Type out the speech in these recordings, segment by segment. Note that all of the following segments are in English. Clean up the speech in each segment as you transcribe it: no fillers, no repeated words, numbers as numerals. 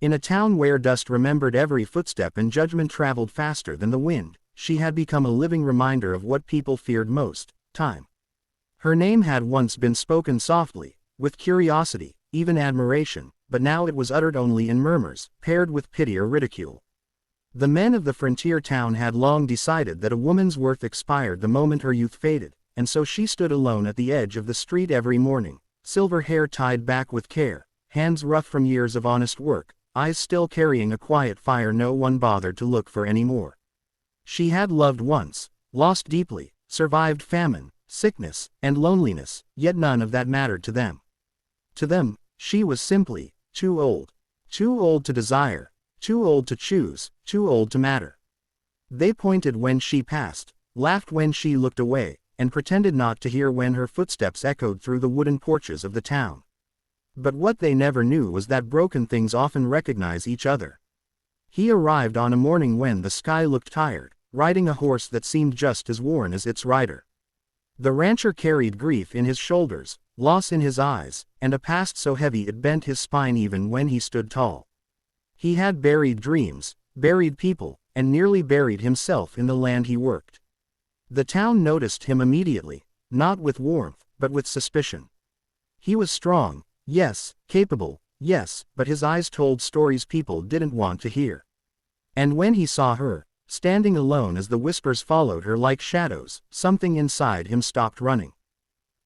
In a town where dust remembered every footstep and judgment traveled faster than the wind, she had become a living reminder of what people feared most: time. Her name had once been spoken softly, with curiosity, even admiration, but now it was uttered only in murmurs, paired with pity or ridicule. The men of the frontier town had long decided that a woman's worth expired the moment her youth faded, and so she stood alone at the edge of the street every morning, silver hair tied back with care, hands rough from years of honest work, eyes still carrying a quiet fire no one bothered to look for anymore. She had loved once, lost deeply, survived famine, sickness, and loneliness, yet none of that mattered to them. To them, she was simply too old. Too old to desire, too old to choose, too old to matter. They pointed when she passed, laughed when she looked away, and pretended not to hear when her footsteps echoed through the wooden porches of the town. But what they never knew was that broken things often recognize each other. He arrived on a morning when the sky looked tired, riding a horse that seemed just as worn as its rider. The rancher carried grief in his shoulders, loss in his eyes, and a past so heavy it bent his spine even when he stood tall. He had buried dreams, buried people, and nearly buried himself in the land he worked. The town noticed him immediately, not with warmth, but with suspicion. He was strong, yes, capable, yes, but his eyes told stories people didn't want to hear. And when he saw her, standing alone as the whispers followed her like shadows, something inside him stopped running.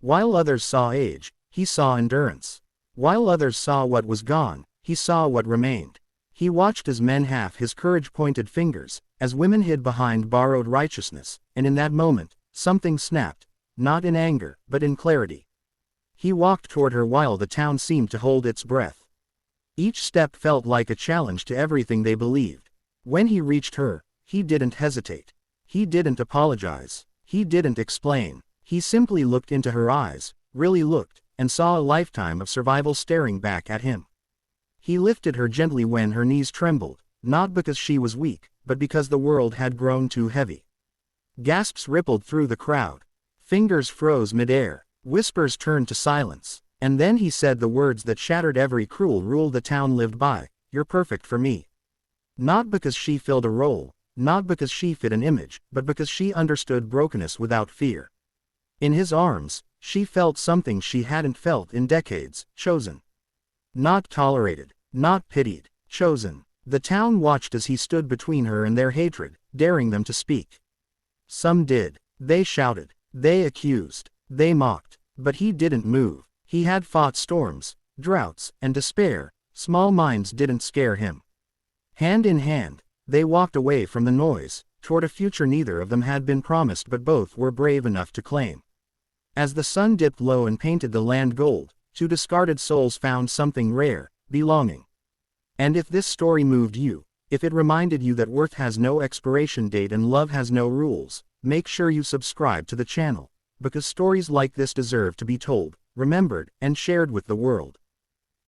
While others saw age, he saw endurance. While others saw what was gone, he saw what remained. He watched as men half his courage pointed fingers, as women hid behind borrowed righteousness, and in that moment, something snapped, not in anger, but in clarity. He walked toward her while the town seemed to hold its breath. Each step felt like a challenge to everything they believed. When he reached her, he didn't hesitate. He didn't apologize. He didn't explain. He simply looked into her eyes, really looked, and saw a lifetime of survival staring back at him. He lifted her gently when her knees trembled, not because she was weak, but because the world had grown too heavy. Gasps rippled through the crowd. Fingers froze midair. Whispers turned to silence. And then he said the words that shattered every cruel rule the town lived by: "You're perfect for me." Not because she filled a role, not because she fit an image, but because she understood brokenness without fear. In his arms, she felt something she hadn't felt in decades: chosen. Not tolerated, not pitied, chosen. The town watched as he stood between her and their hatred, daring them to speak. Some did. They shouted. They accused. They mocked. But he didn't move. He had fought storms, droughts, and despair. Small minds didn't scare him. Hand in hand, they walked away from the noise, toward a future neither of them had been promised but both were brave enough to claim. As the sun dipped low and painted the land gold, two discarded souls found something rare: belonging. And if this story moved you, if it reminded you that worth has no expiration date and love has no rules, make sure you subscribe to the channel, because stories like this deserve to be told, remembered, and shared with the world.